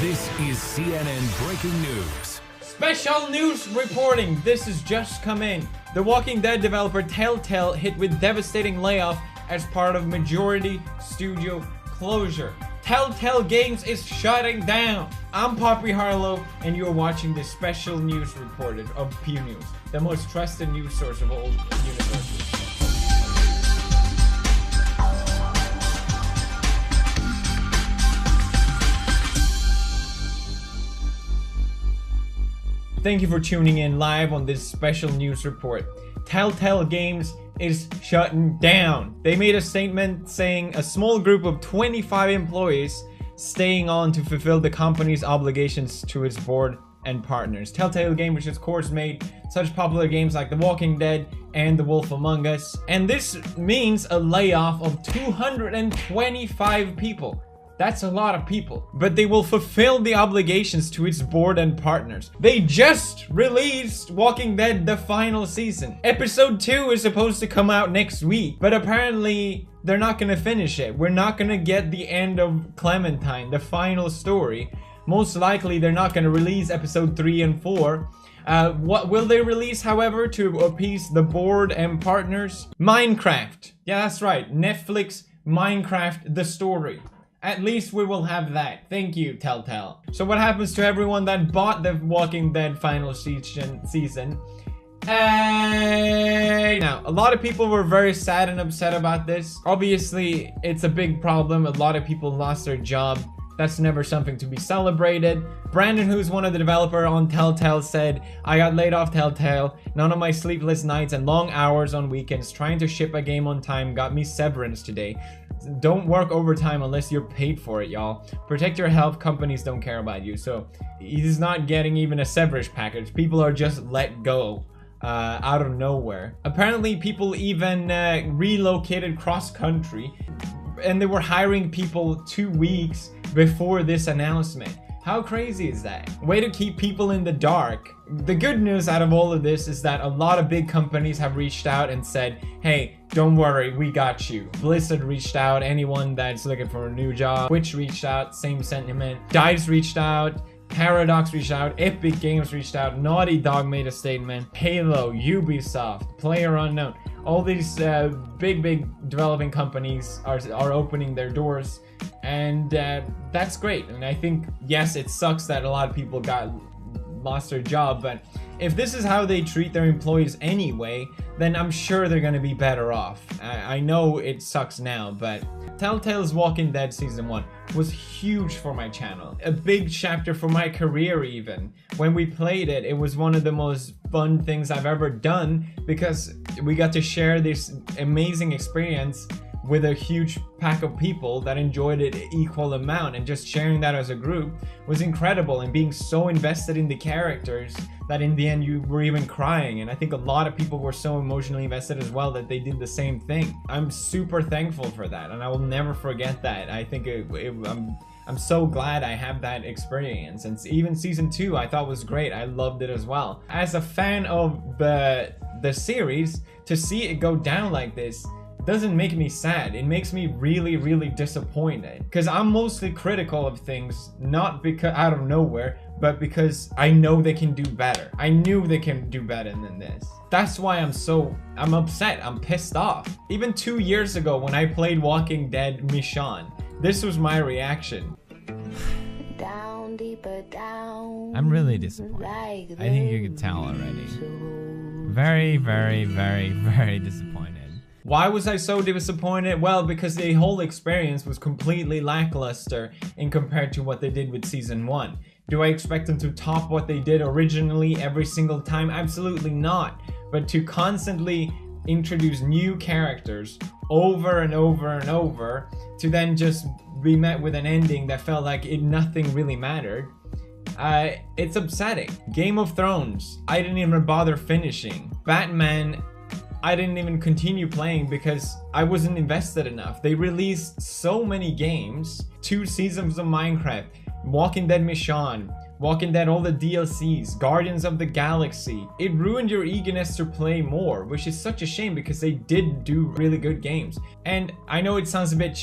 This is CNN Breaking News. Special news reporting. This has just come in. The Walking Dead developer Telltale hit with devastating layoff as part of majority studio closure. Telltale Games is shutting down. I'm Poppy Harlow, and you're watching this special news reported of Pew News, the most trusted news source of all universes. Thank you for tuning in live on this special news report. Telltale Games is shutting down. They made a statement saying a small group of 25 employees staying on to fulfill the company's obligations to its board and partners. Telltale Games, which of course made such popular games like The Walking Dead and The Wolf Among Us. And this means a layoff of 225 people. That's a lot of people, but they will fulfill the obligations to its board and partners. They just released Walking Dead the final season. Episode 2 is supposed to come out next week, but apparently they're not gonna finish it. We're not gonna get the end of Clementine, the final story. Most likely they're not gonna release episode 3 and 4. What will they release, however, to appease the board and partners? Minecraft. Yeah, that's right. Netflix Minecraft the story. At least we will have that. Thank you, Telltale. So what happens to everyone that bought the Walking Dead final season? Now, a lot of people were very sad and upset about this. Obviously, it's a big problem. A lot of people lost their job. That's never something to be celebrated. Brandon, who's one of the developers on Telltale, said, "I got laid off Telltale. None of my sleepless nights and long hours on weekends trying to ship a game on time got me severance today. Don't work overtime unless you're paid for it, y'all. Protect your health. Companies don't care about you." So he's not getting even a severance package. People are just let go out of nowhere. Apparently, people even relocated cross country, and they were hiring people 2 weeks before this announcement. How crazy is that? Way to keep people in the dark. The good news out of all of this is that a lot of big companies have reached out and said, hey, don't worry, we got you. Blizzard reached out, anyone that's looking for a new job. Twitch reached out, same sentiment. DICE reached out, Paradox reached out, Epic Games reached out, Naughty Dog made a statement, Halo, Ubisoft, PlayerUnknown. All these big developing companies are opening their doors, and that's great. And I think, yes, it sucks that a lot of people lost their job, but if this is how they treat their employees anyway, then I'm sure they're gonna be better off. I know it sucks now, but Telltale's Walking Dead Season 1 was huge for my channel. A big chapter for my career even. When we played it, it was one of the most fun things I've ever done because we got to share this amazing experience with a huge pack of people that enjoyed it equal amount, and just sharing that as a group was incredible, and being so invested in the characters that in the end you were even crying. And I think a lot of people were so emotionally invested as well that they did the same thing. I'm super thankful for that, and I will never forget that. I think I'm so glad I have that experience. And even season 2 I thought was great. I loved it as well. As a fan of the series, to see it go down like this doesn't make me sad. It makes me really disappointed, because I'm mostly critical of things, not because out of nowhere, but because I know they can do better. I knew they can do better than this. That's why I'm upset, I'm pissed off. Even 2 years ago when I played Walking Dead Michonne, this was my reaction. Down, deeper down. I'm really disappointed. I think you can tell already. Very disappointed. Why was I so disappointed? Well, because the whole experience was completely lackluster in compared to what they did with season 1. Do I expect them to top what they did originally every single time? Absolutely not. But to constantly introduce new characters over and over, to then just be met with an ending that felt like nothing really mattered, it's upsetting. Game of Thrones, I didn't even bother finishing. Batman, I didn't even continue playing because I wasn't invested enough. They released so many games, 2 seasons of Minecraft, Walking Dead Michonne, Walking Dead, all the DLCs, Guardians of the Galaxy. It ruined your eagerness to play more, which is such a shame because they did do really good games. And I know it sounds a bit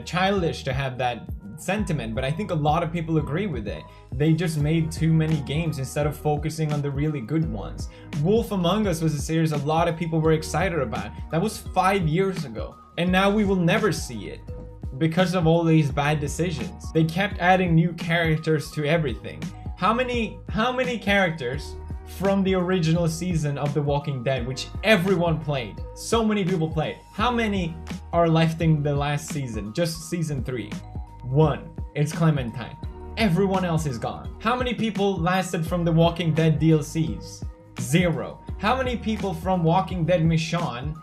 childish to have that sentiment, but I think a lot of people agree with it. They just made too many games instead of focusing on the really good ones. Wolf Among Us was a series a lot of people were excited about. That was 5 years ago, and now we will never see it because of all these bad decisions. They kept adding new characters to everything. How many characters from the original season of The Walking Dead, which everyone played, so many people played, how many are left in the last season, just season 3? 1. It's Clementine. Everyone else is gone. How many people lasted from the Walking Dead DLCs? 0. How many people from Walking Dead Michonne,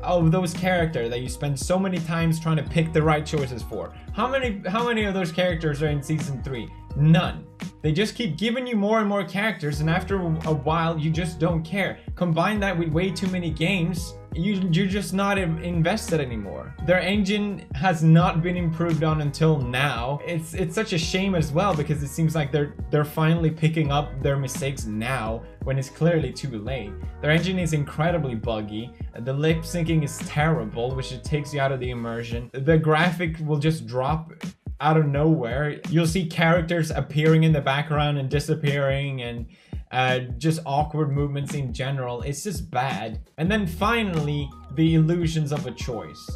of those characters that you spend so many times trying to pick the right choices for, how many of those characters are in season 3? None. They just keep giving you more and more characters, and after a while you just don't care. Combine that with way too many games, you're just not invested anymore. Their engine has not been improved on until now. It's such a shame as well, because it seems like they're finally picking up their mistakes now when it's clearly too late. Their engine is incredibly buggy. The lip syncing is terrible, which it takes you out of the immersion. The graphic will just drop out of nowhere. You'll see characters appearing in the background and disappearing, and just awkward movements in general. It's just bad. And then finally, the illusions of a choice.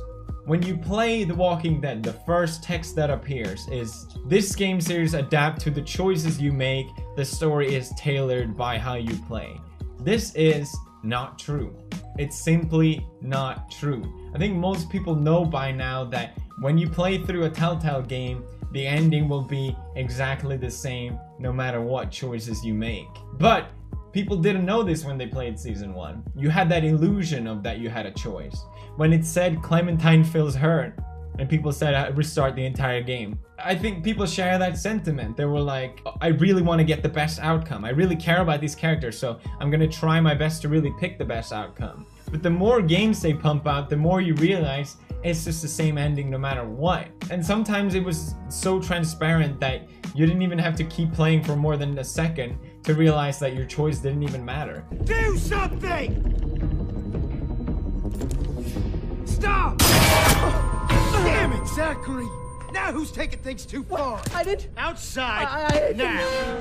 When you play The Walking Dead, the first text that appears is, "This game series adapt to the choices you make. The story is tailored by how you play." This is not true. It's simply not true. I think most people know by now that when you play through a Telltale game, the ending will be exactly the same no matter what choices you make. But people didn't know this when they played season 1. You had that illusion of that you had a choice. When it said Clementine feels hurt, and people said restart the entire game, I think people share that sentiment. They were like, I really want to get the best outcome. I really care about these characters, so I'm gonna try my best to really pick the best outcome. But the more games they pump out, the more you realize it's just the same ending no matter what. And sometimes it was so transparent that you didn't even have to keep playing for more than a second to realize that your choice didn't even matter. Do something! Stop! Damn it, Zachary! Now who's taking things too far? I did. Outside now!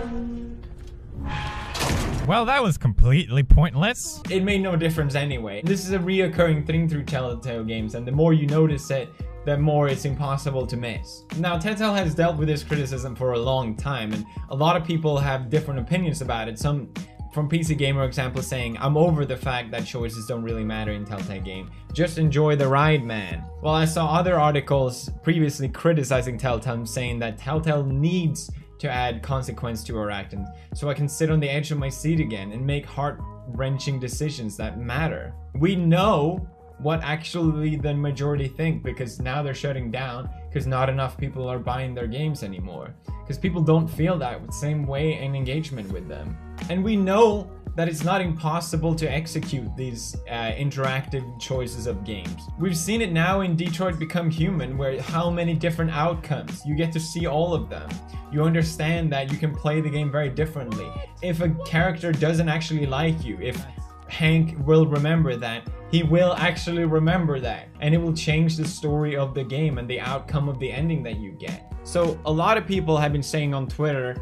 Well, that was completely pointless. It made no difference anyway. This is a reoccurring thing through Telltale games, and the more you notice it, the more it's impossible to miss. Now, Telltale has dealt with this criticism for a long time, and a lot of people have different opinions about it. Some, from PC Gamer example, saying, "I'm over the fact that choices don't really matter in Telltale game. Just enjoy the ride, man." Well, I saw other articles previously criticizing Telltale, saying that Telltale needs to add consequence to our actions, so I can sit on the edge of my seat again and make heart-wrenching decisions that matter. We know what actually the majority think, because now they're shutting down because not enough people are buying their games anymore, because people don't feel that same way in engagement with them. And we know that it's not impossible to execute these interactive choices of games. We've seen it now in Detroit Become Human, where how many different outcomes, you get to see all of them. You understand that you can play the game very differently. If a character doesn't actually like you, if Hank will remember that, he will actually remember that, and it will change the story of the game and the outcome of the ending that you get. So a lot of people have been saying on Twitter,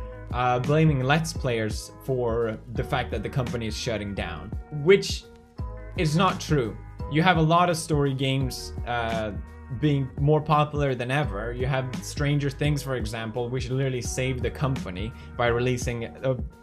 blaming Let's Players for the fact that the company is shutting down, which is not true. You have a lot of story games being more popular than ever. You have Stranger Things, for example, which literally saved the company by releasing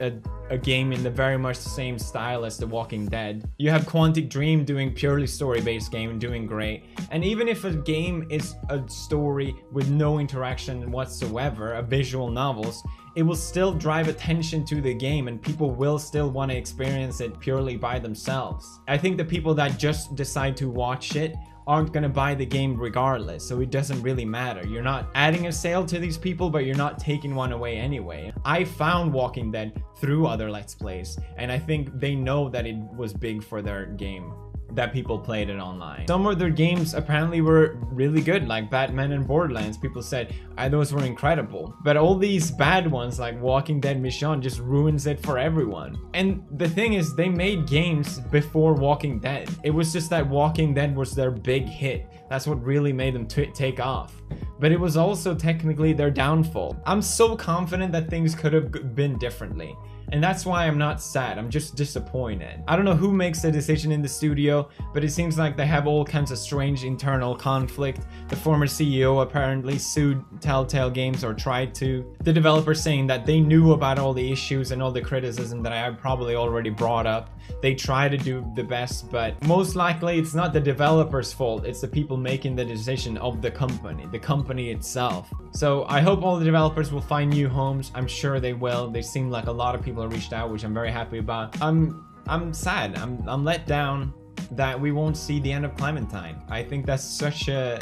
a game in the very much the same style as The Walking Dead. You have Quantic Dream doing purely story-based game and doing great. And even if a game is a story with no interaction whatsoever, a visual novels, it will still drive attention to the game, and people will still want to experience it purely by themselves. I think the people that just decide to watch it aren't gonna buy the game regardless, so it doesn't really matter. You're not adding a sale to these people, but you're not taking one away anyway. I found Walking Dead through other Let's Plays, and I think they know that it was big for their game. that people played it online. Some of their games apparently were really good, like Batman and Borderlands. People said those were incredible. But all these bad ones like Walking Dead Mission just ruins it for everyone. And the thing is, they made games before Walking Dead. It was just that Walking Dead was their big hit. That's what really made them take off. But it was also technically their downfall. I'm so confident that things could have been differently. And that's why I'm not sad, I'm just disappointed. I don't know who makes the decision in the studio, but it seems like they have all kinds of strange internal conflict. The former CEO apparently sued Telltale Games, or tried to. The developer saying that they knew about all the issues and all the criticism that I have probably already brought up. They try to do the best, but most likely it's not the developer's fault, it's the people making the decision of the company itself. So I hope all the developers will find new homes. I'm sure they will. They seem like a lot of people reached out, which I'm very happy about. I'm sad. I'm let down that we won't see the end of Clementine. I think that's such a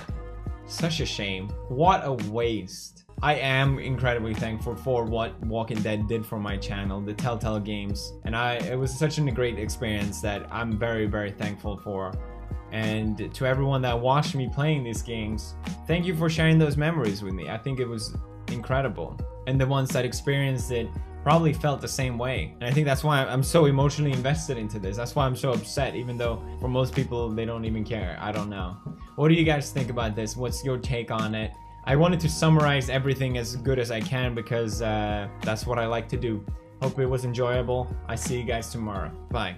shame. What a waste. I am incredibly thankful for what Walking Dead did for my channel, the Telltale Games, and it was such a great experience that I'm very, very thankful for. And to everyone that watched me playing these games, thank you for sharing those memories with me. I think it was incredible. And the ones that experienced it probably felt the same way. And I think that's why I'm so emotionally invested into this. That's why I'm so upset, even though for most people they don't even care. I don't know. What do you guys think about this? What's your take on it? I wanted to summarize everything as good as I can because that's what I like to do. Hope it was enjoyable. I see you guys tomorrow. Bye.